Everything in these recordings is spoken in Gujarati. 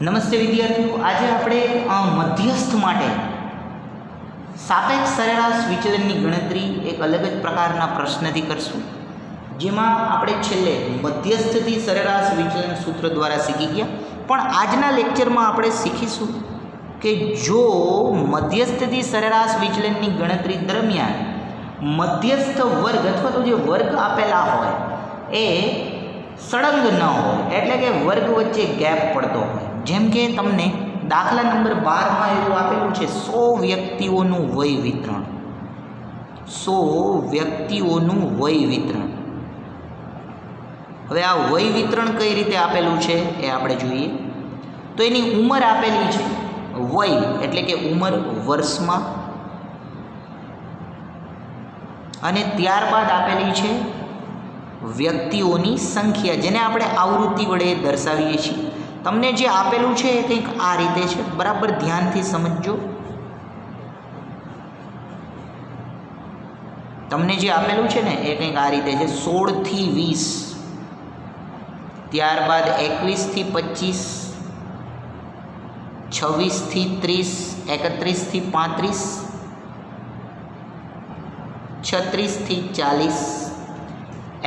નમસ્તે વિદ્યાર્થીઓ, આજે આપણે મધ્યસ્થ માટે સાપેક્ષ સરેરાશ વિચલનની ગણતરી એક અલગ જ પ્રકારના પ્રશ્નથી કરશું, જેમાં આપણે છેલ્લે મધ્યસ્થથી સરેરાશ વિચલન સૂત્ર દ્વારા શીખી ગયા. પણ આજના લેક્ચરમાં આપણે શીખીશું કે જો મધ્યસ્થથી સરેરાશ વિચલનની ગણતરી દરમિયાન મધ્યસ્થ વર્ગ અથવા તો જે વર્ગ આપેલા હોય એ સળંગ ન હોય, એટલે કે વર્ગ વચ્ચે ગેપ પડતો હોય. જેમ કે તમને દાખલા નંબર 12માં એવું આપેલું છે 100 વ્યક્તિઓનું વય વિતરણ. 100 વ્યક્તિઓનું વય વિતરણ. હવે આ વય વિતરણ કઈ રીતે આપેલું છે એ આપણે જોઈએ. તો એની ઉંમર આપેલી છે, વય એટલે કે ઉંમર વર્ષમાં, અને ત્યારબાદ આપેલી છે વ્યક્તિઓની સંખ્યા, જેને આપણે આવૃત્તિ વડે દર્શાવીએ છીએ. તમને જે આપેલું છે એ કંઈક આ રીતે છે, બરાબર ધ્યાનથી સમજજો. તમને જે આપેલું છે ને એ કંઈક આ રીતે છે: 16 થી 20, ત્યારબાદ 21 થી 25, 26 થી 30, 31 થી 35, 36 થી 40,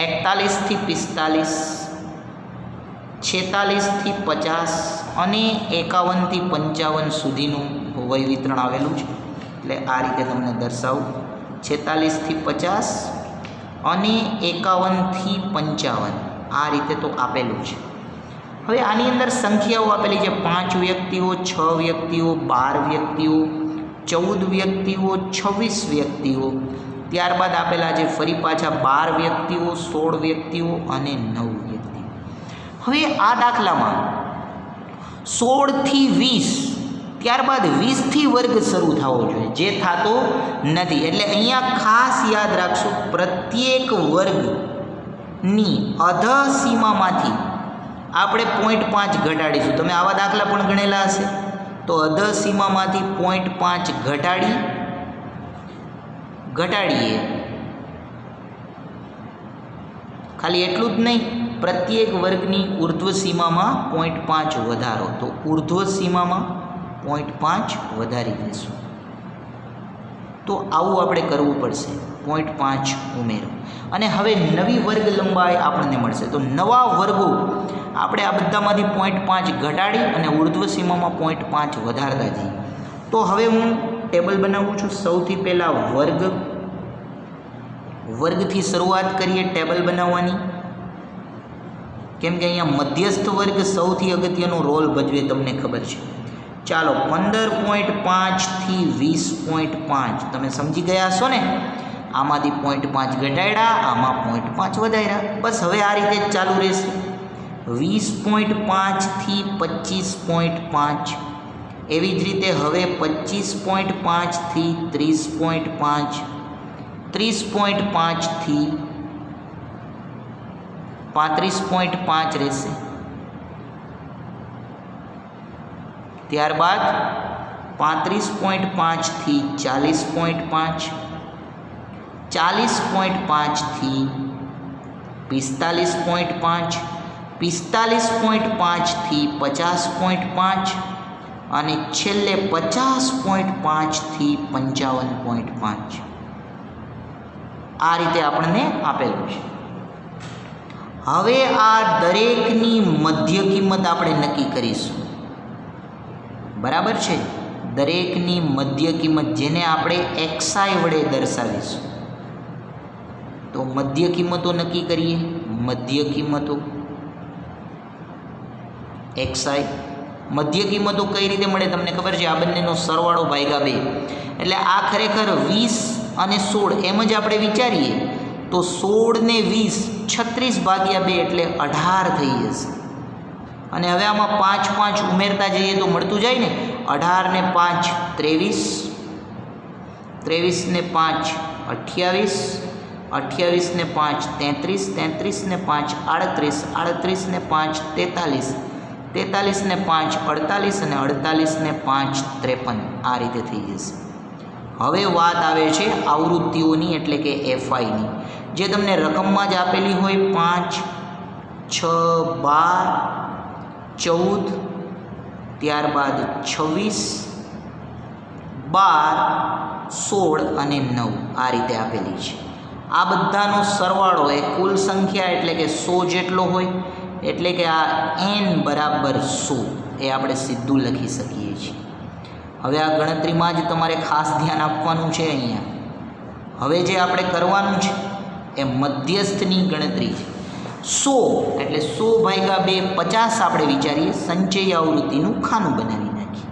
41 થી 45, 46 થી 50 અને 51 થી 55 સુધીનું વય વિતરણ આવેલું છે. એટલે આ રીતે તમને દર્શાવું: 46 થી 50 અને 51 થી 55, આ રીતે તો આપેલું છે. હવે આની અંદર સંખ્યાઓ આપેલી છે: 5 વ્યક્તિઓ, 6 વ્યક્તિઓ, 12 વ્યક્તિઓ, 14 વ્યક્તિઓ, 26 વ્યક્તિઓ. ત્યારબાદ આપેલા છે ફરી પાછા 12 વ્યક્તિઓ, 16 વ્યક્તિઓ અને 9 વ્યક્તિઓ. હવે આ દાખલામાં 16 થી 20, ત્યારબાદ 20 થી વર્ગ શરૂ થવો જોઈએ, જે થતો નથી. એટલે અહીંયા ખાસ યાદ રાખશું, પ્રત્યેક વર્ગની અધઃ સીમામાંથી આપણે 0.5 ઘટાડીશું. તમે આવા દાખલા પણ ગણેલા હશે. તો અધઃ સીમામાંથી 0.5 ઘટાડીએ. ખાલી એટલું જ નહીં, પ્રત્યેક વર્ગની ઉર્ધ્વ સીમામાં 0.5 વધારો. તો ઉર્ધ્વ સીમામાં 0.5 વધારી દઈશું. તો આવું આપણે કરવું પડશે, 0.5 ઉમેરો. અને હવે નવી વર્ગ લંબાઈ આપણને મળશે. તો નવા વર્ગો આપણે આ બધામાંથી 0.5 ઘટાડી અને ઉર્ધ્વ સીમામાં 0.5 વધારતા જઈએ. તો હવે હું ટેબલ બનાવું છું. સૌથી પહેલાં વર્ગથી શરૂઆત કરીએ ટેબલ બનાવવાની, કેમ કે અહીંયા મધ્યસ્થ વર્ગ સૌથી અગત્યનો રોલ ભજવે, તમને ખબર છે. ચાલો, 15.5 થી 20.5 તમે સમજી ગયા હશો ને. આમાંથી 0.5 ઘટાડ્યા, આમાં 0.5 વધાર્યા. બસ હવે આ રીતે જ ચાલુ રહેશે. 20.5 થી 25.5, એવી જ રીતે હવે 25.5 થી 30.5, 30.5 થી 35.5 રહેશે. ત્યારબાદ 35.5 થી 40.5, 40.5 થી 45.5, 45.5 થી 50.5 અને છેલ્લે 50.5 થી 55.5. આ રીતે આપણને આપેલું છે. હવે આ દરેકની મધ્ય કિંમત આપણે નક્કી કરીશું, બરાબર છે. દરેકની મધ્ય કિંમત, જેને આપણે XI વડે દર્શાવીશું. તો મધ્ય કિંમતો નક્કી કરીએ. મધ્ય કિંમતો XI. મધ્ય કિંમતો કઈ રીતે મળે તમને ખબર છે? આ બંનેનો સરવાળો ભાગ્યા 2. એટલે આ ખરેખર 20 અને 16 એમ જ આપણે વિચારીએ તો 16 ને 20 36/2 એટલે 18 થઈ જશે. અને હવે આમાં 5 5 ઉમેરતા જઈએ તો મળતું જાય ને. 18 ને 5 23, 23 ને 5 28, 28 ને 5 33, 33 ને 5 38, 38 ને 5 43, 43 ને 5 48 અને 48 ને 5 53. આ રીતે થઈ જશે. હવે વાત આવે છે આવૃત્તિઓની, એટલે કે FIની, જે તમને રકમમાં જ આપેલી હોય: 5, 6, 12, 14, ત્યારબાદ 26, 12, 16 અને 9 આ રીતે આપેલી છે. આ બધાનો સરવાળો એ કુલ સંખ્યા એટલે કે 100 જેટલો હોય, એટલે કે આ n બરાબર 100 એ આપણે સીધું લખી શકીએ છીએ. હવે આ ગણતરીમાં જ તમારે ખાસ ધ્યાન આપવાનું છે. અહીંયા હવે જે આપણે કરવાનું છે એ મધ્યસ્થની ગણતરી છે. 100 એટલે 100 ભાગ્યા 2 50 આપણે વિચારીએ સંચય આવૃત્તિનું ખાનું બનાવી નાખીએ.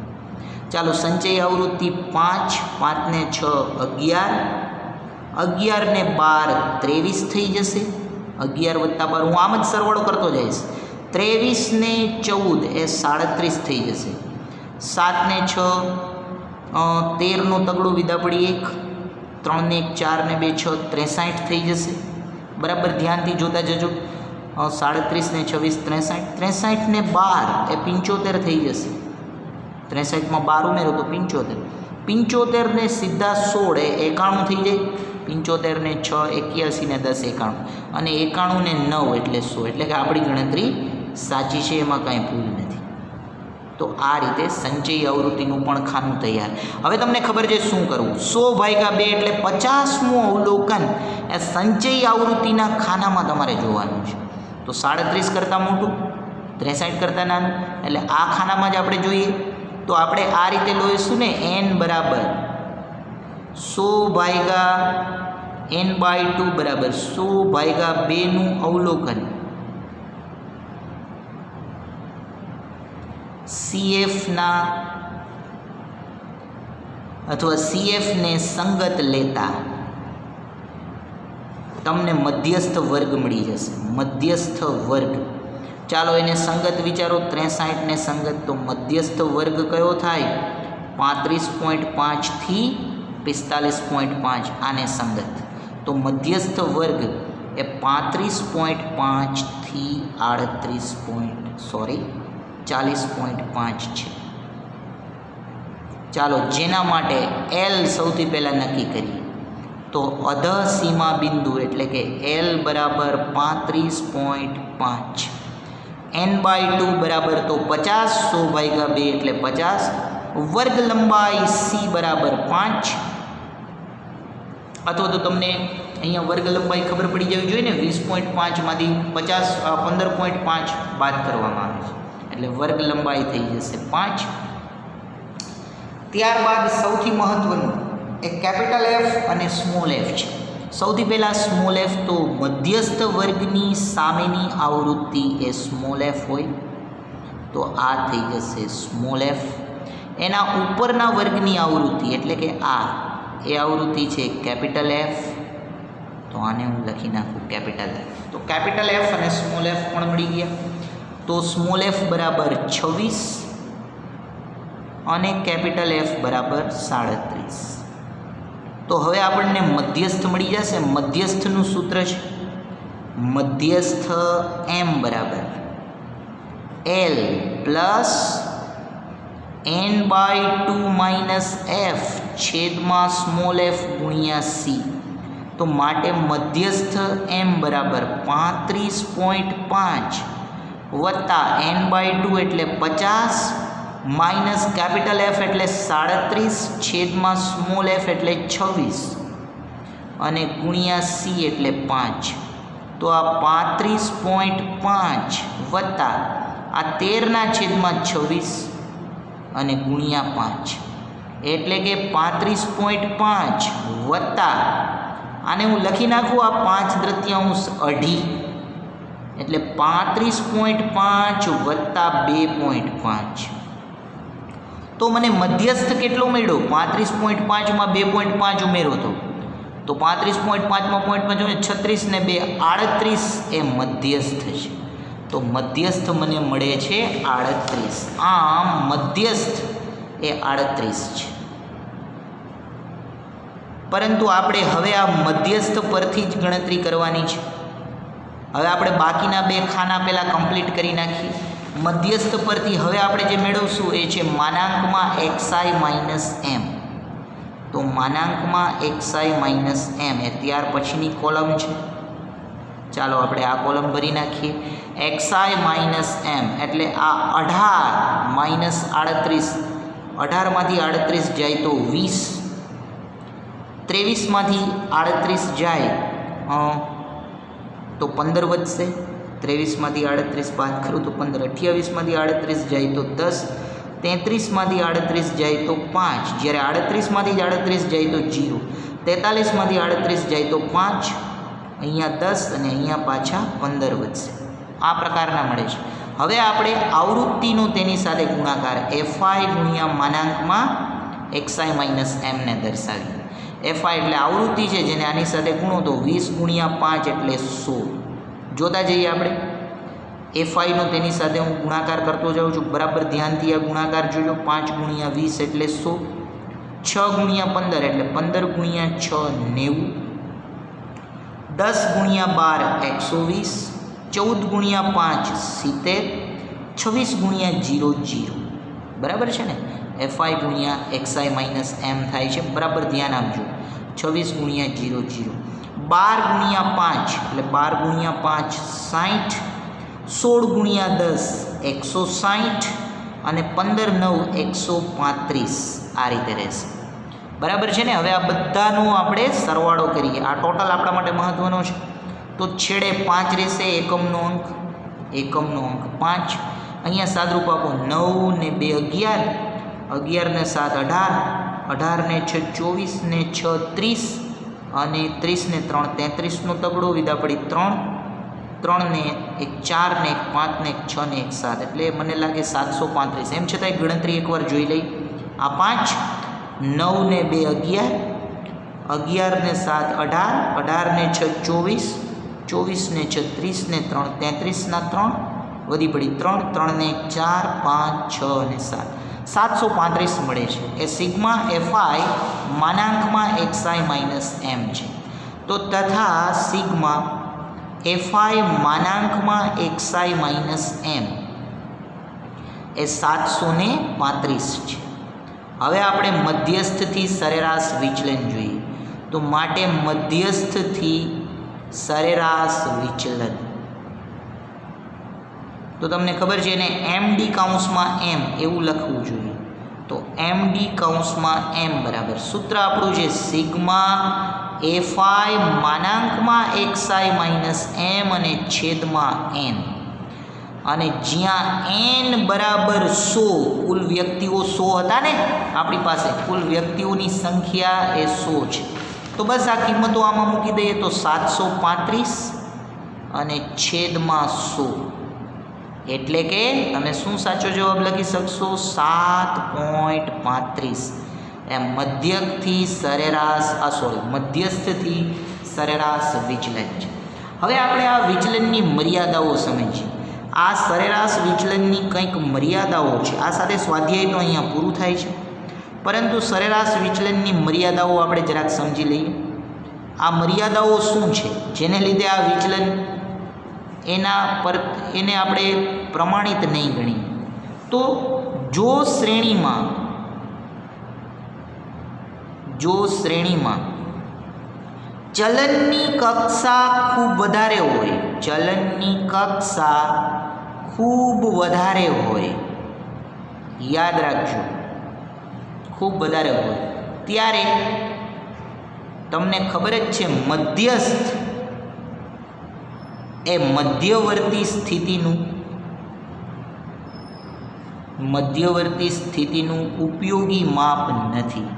ચાલો સંચય આવૃત્તિ 5, 5 ને 6 11, 11 ને 12 23 થઈ જશે. 11 વત્તા 12 હું આમ જ સરવાળો કરતો જઈશ. 23 ને 14 એ 37 થઈ જશે. 7 ને 6 13 નો તગડું વિદા પડી 1, 3 ને 1 4 ને 2 6 63 થઈ જશે. બરાબર ધ્યાનથી જોતા જજો. 37 ને 26 63, 63 ને 12 એ 75 થઈ જશે. 63 માં 12 ઉમેરો તો 75, 75 ને સીધા 16 એ 91 થઈ જાય. 75 ને 6 81 ને 10 91 અને 91 ને 9 એટલે 100, એટલે કે આપણી ગણતરી સાચી છે, એમાં કાંઈ ભૂલ નથી. તો આ રીતે સંચય આવૃત્તિનું પણ ખાનું તૈયાર. હવે તમને ખબર છે શું કરવું. 100 ભાગ્યા 2 એટલે 50મું અવલોકન એ સંચય આવૃત્તિના ખાનામાં તમારે જોવાનું છે. તો 37 કરતાં મોટું, 63 કરતાં નાનું, એટલે આ ખાનામાં જ આપણે જોઈએ. તો આપણે આ રીતે લઈશું ને n બરાબર 100 ભાગ્યા n/2 બરાબર 100 ભાગ્યા 2નું અવલોકન CFના અથવા CFને સંગત લેતા તમને મધ્યસ્થ વર્ગ મળી જશે. મધ્યસ્થ વર્ગ, ચાલો એને સંગત વિચારો. 63 ને સંગત, તો મધ્યસ્થ વર્ગ કયો થાય? 35.5 થી 45.5. આને સંગત, તો મધ્યસ્થ વર્ગ એ 35.5 થી 40.5 છે. ચાલો જેના માટે L સૌથી પહેલાં નક્કી કરીએ. તો અધઃ સીમા બિંદુ એટલે કે L બરાબર 35.5, n/2 બરાબર તો 50, 100 ભાગ્યા 2 એટલે 50, વર્ગ લંબાઈ C બરાબર 5, અથવા તો તમને અહીંયા વર્ગ લંબાઈ ખબર પડી જવી જોઈએ ને. 20.5 માંથી 15.5 બાદ કરવામાં આવે છે, એટલે વર્ગ લંબાઈ થઈ જશે 5. ત્યારબાદ સૌથી મહત્વનું એ કેપિટલ F અને સ્મોલ f છે. સૌથી પહેલાં સ્મોલ f, તો મધ્યસ્થ વર્ગની સામેની આવૃત્તિ એ સ્મોલ f હોય, તો આ થઈ જશે સ્મોલ f. એના ઉપરના વર્ગની આવૃત્તિ એટલે કે એ આવૃત્તિ છે કેપિટલ F, તો આને હું લખી નાખું કેપિટલ F. તો કેપિટલ F અને સ્મોલ f પણ મળી ગયા. તો સ્મોલ f બરાબર 26 અને કેપિટલ F બરાબર 37. તો હવે આપણને મધ્યસ્થ મળી જશે. મધ્યસ્થનું સૂત્ર છે મધ્યસ્થ M બરાબર L plus n/2 minus f છેદમાં સ્મોલ f ગુણ્યા c. તો માટે મધ્યસ્થ M બરાબર 35.5 વત્તા n/2 એટલે 50 માઇનસ કેપિટલ F એટલે 37 છેદમાં સ્મોલ f એટલે 26 અને ગુણ્યા c એટલે 5. તો આ 35.5 વત્તા આ 13/26 અને ગુણ્યા 5 એટલે કે 35.5 વત્તા આને હું લખી નાખું આ 5/3 એટલે 35.5 વત્તા 2.5. તો મને મધ્યસ્થ કેટલો મળ્યો? 35.5 માં 2.5 ઉમેરો તો 35.5 માં 0.5 36 ને 2 38 એ મધ્યસ્થ છે. તો મધ્યસ્થ મને મળે છે 38. આમ મધ્યસ્થ એ 38 છે. પરંતુ આપણે હવે આ મધ્યસ્થ પરથી જ ગણતરી કરવાની છે. હવે આપણે બાકીના બે ખાના પહેલાં કમ્પ્લીટ કરી નાખીએ. મધ્યસ્થ પરથી હવે આપણે જે મેળવશું એ છે માનાંકમાં xi માઇનસ m. તો માનાંકમાં xi માઇનસ m એ ત્યાર પછીની કોલમ છે. ચાલો આપણે આ કોલમ ભરી નાખીએ. xi માઇનસ m એટલે આ 18 -38, 18માંથી 38 જાય તો 20, 23માંથી 38 જાય તો 15 વધશે, 23માંથી 38 બાદ કરું તો 15, 28માંથી 38 જાય તો 10, 33માંથી 38 જાય તો 5, જ્યારે 38માંથી 38 જાય તો 0, 43માંથી 38 જાય તો 5, અહીંયા 10 અને અહીંયા પાછા 15 વધશે. આ પ્રકારના મળે છે. હવે આપણે આવૃત્તિનો તેની સાથે ગુણાકાર FI ગુણ્યા માનાંકમાં XI માઇનસ M ને દર્શાવીએ. FI એટલે આવૃત્તિ છે જેને આની સાથે ગુણો તો 20 ગુણ્યા 5 એટલે 100. જોતા જઈએ આપણે FIનો તેની સાથે હું ગુણાકાર કરતો જાઉં છું. બરાબર ધ્યાનથી આ ગુણાકાર જોજો. 5 ગુણ્યા 20 એટલે 100, 6 ગુણ્યા 15 એટલે 15 ગુણ્યા 6 90, 10 ગુણ્યા 12 120, 14 ગુણ્યા 5 70, 26 ગુણ્યા 0 0. બરાબર છે ને? FI ગુણ્યા XI માઇનસ M થાય છે. બરાબર ધ્યાન આપજો. 26 ગુણ્યા 0 0, 12 ગુણ્યા 5 એટલે 12 ગુણ્યા 5 60, 16 ગુણ્યા 10 160 અને 15 9 135. આ રીતે રહેશે. બરાબર છે ને? હવે આ બધાનો આપણે સરવાળો કરીએ. આ ટોટલ આપણા માટે મહત્ત્વનો છે. તો છેડે 5 રહેશે, એકમનો અંક 5. અહીંયા સાદરૂપ આપો 9 ને 2 11, 11 ને 7 18, 18 ને 6 24 ને 6 30 અને 30 ને 3 33નો તગડો વિદા પડી 3, 3 ને 1 4 ને 1 5 ને 1 6 ને 1 7 એટલે મને લાગે 735. એમ છતાંય ગણતરી એકવાર જોઈ લઈ. આ 5, 9 ને 2 11, 11 ને 7 18, 18 ને 6 24, 24 ને 6 30 ને 3 33 ના 3 વધી પડી 3, 3 ને 1 4 5 6 અને 7, 735 મળે છે. એ સિગ્મા FI માનાંકમાં XI માઇનસ M છે. તો તથા સિગ્મા FI માનાંકમાં XI માઇનસ M એ 735 છે. હવે આપણે મધ્યસ્થથી સરેરાશ વિચલન જોઈએ. તો માટે મધ્યસ્થથી સરેરાશ વિચલન તો તમને ખબર છે એને MD કૌંસમાં M એવું લખવું જોઈએ. તો MD કૌંસમાં M બરાબર સૂત્ર આપણું છે સિગ્મા FI માનાંકમાં XI માઇનસ M અને છેદમાં N. અને જ્યાં n બરાબર 100, કુલ વ્યક્તિઓ 100 હતા ને આપણી પાસે, કુલ વ્યક્તિઓની સંખ્યા એ 100 છે. તો બસ આ કિંમતો આમાં મૂકી દઈએ તો 735 અને છેદમાં 100 એટલે કે તમે શું સાચો જવાબ લખી શકશો? 7.35. એમ મધ્યસ્થથી સરેરાશ વિચલન છે. હવે આપણે આ વિચલનની મર્યાદાઓ સમજીએ. આ સરેરાશ વિચલનની કંઈક મર્યાદાઓ છે. આ સાથે સ્વાધ્યાય તો અહીંયા પૂરું થાય છે, પરંતુ સરેરાશ વિચલનની મર્યાદાઓ આપણે જરાક સમજી લઈએ. આ મર્યાદાઓ શું છે જેને લીધે આ વિચલન એને આપણે પ્રમાણિત નહીં ગણીએ? તો જો શ્રેણીમાં ચલનની કક્ષા ખૂબ વધારે હોય, યાદ રાખજો, ખૂબ વધારે હોય, ત્યારે તમને ખબર જ છે મધ્યસ્થ એ મધ્યવર્તી સ્થિતિનું ઉપયોગી માપ નથી.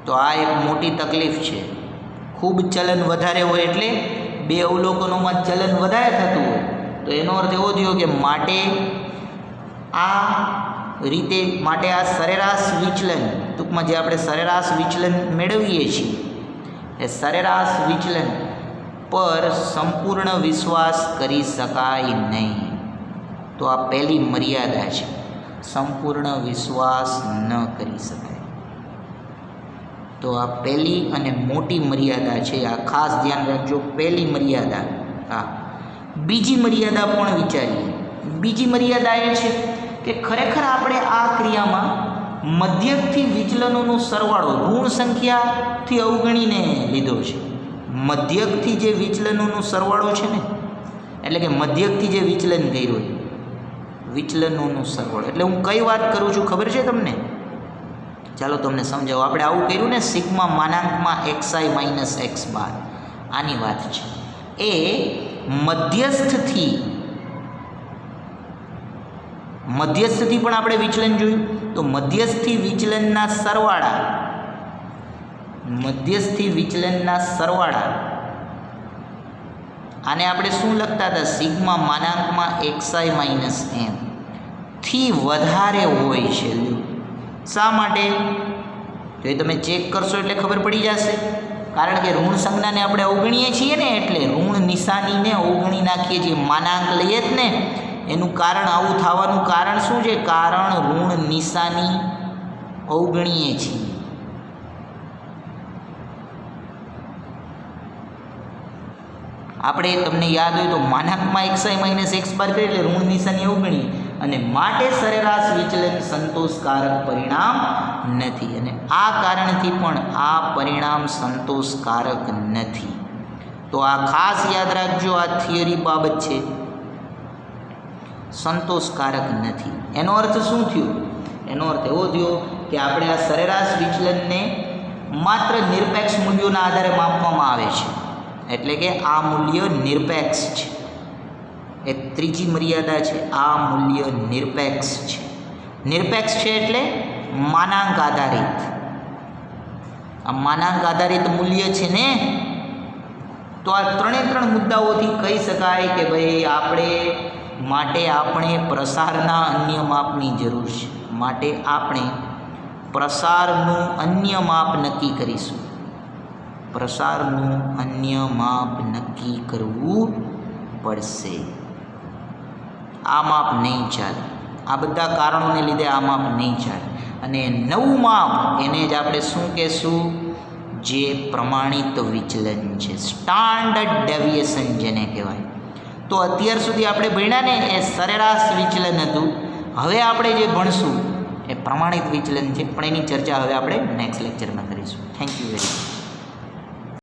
તો આ એક મોટી તકલીફ છે. ખૂબ ચલન વધારે હોય એટલે બે અવલોકનોમાં ચલન વધારે થતું હોય તો એનો અર્થ એવો થયો કે માટે આ સરેરાશ વિચલન, ટૂંકમાં જે આપણે સરેરાશ વિચલન મેળવીએ છીએ એ સરેરાશ વિચલન પર સંપૂર્ણ વિશ્વાસ કરી શકાય નહીં. તો આ પહેલી મર્યાદા છે, સંપૂર્ણ વિશ્વાસ ન કરી શકાય. તો આ પહેલી અને મોટી મર્યાદા છે. આ ખાસ ધ્યાન રાખજો, પહેલી મર્યાદા. હા, બીજી મર્યાદા પણ વિચારીએ. બીજી મર્યાદા એ છે કે ખરેખર આપણે આ ક્રિયામાં મધ્યકથી વિચલનોનો સરવાળો ઋણ સંખ્યાથી અવગણીને લીધો છે. મધ્યકથી જે વિચલનોનો સરવાળો છે ને, એટલે કે મધ્યકથી જે વિચલન કર્યું વિચલનોનો સરવાળો. એટલે હું કઈ વાત કરું છું ખબર છે તમને? ચાલો તમને સમજાવો. આપણે આવું કર્યું ને, સિગ્મા માનાંકમાં xi માઇનસ x બાર, આની વાત છે. એ મધ્યસ્થથી પણ આપણે વિચલન જોયું. તો મધ્યસ્થી વિચલનના સરવાળા આને આપણે શું લખતા હતા? સિગ્મા માનાંકમાં xi માઇનસ m થી વધારે હોય છે. શા માટે? તો એ તમે ચેક કરશો એટલે ખબર પડી જશે. કારણ કે ઋણ સંજ્ઞાને આપણે અવગણીએ છીએ ને, એટલે ઋણ નિશાનીને અવગણી નાખીએ છીએ. માનાંક લઈએ જ ને, એનું કારણ આવું થવાનું કારણ શું છે? કારણ ઋણ નિશાની અવગણીએ છીએ. આપણે તમને યાદ હોય તો માનાંકમાં xi માઇનસ x બાર કરીએ એટલે ઋણ નિશાની અવગણીએ, અને માટે સરેરાશ વિચલન સંતોષકારક પરિણામ નથી. અને આ કારણથી પણ આ પરિણામ સંતોષકારક નથી. તો આ ખાસ યાદ રાખજો, આ થિયરી બાબત છે. સંતોષકારક નથી. એનો અર્થ શું થયો? એનો અર્થ એવો થયો કે આપણે આ સરેરાશ વિચલનને માત્ર નિરપેક્ષ મૂલ્યોના આધારે માપવામાં આવે છે. એટલે કે આ મૂલ્ય નિરપેક્ષ છે. એ ત્રીજી મર્યાદા છે. આ મૂલ્ય નિરપેક્ષ છે. નિરપેક્ષ છે એટલે માનાંક આધારિત. આ માનાંક આધારિત મૂલ્ય છે ને. તો આ ત્રણ મુદ્દાઓથી કહી શકાય કે ભાઈ આપણે પ્રસારના અન્ય માપની જરૂર છે. માટે આપણે પ્રસારનું અન્ય માપ નક્કી કરીશું. પ્રસારનું અન્ય માપ નક્કી કરવું પડશે. આ માપ નહીં ચાલે. આ બધા કારણોને લીધે આ માપ નહીં ચાલે. અને નવું માપ, એને જ આપણે શું કહેશું? જે પ્રમાણિત વિચલન છે, સ્ટાન્ડર્ડ ડેવિએશન જેને કહેવાય. તો અત્યાર સુધી આપણે ભણ્યા ને એ સરેરાશ વિચલન હતું. હવે આપણે જે ભણશું એ પ્રમાણિત વિચલન છે, પણ એની ચર્ચા હવે આપણે નેક્સ્ટ લેક્ચરમાં કરીશું. Thank you very much.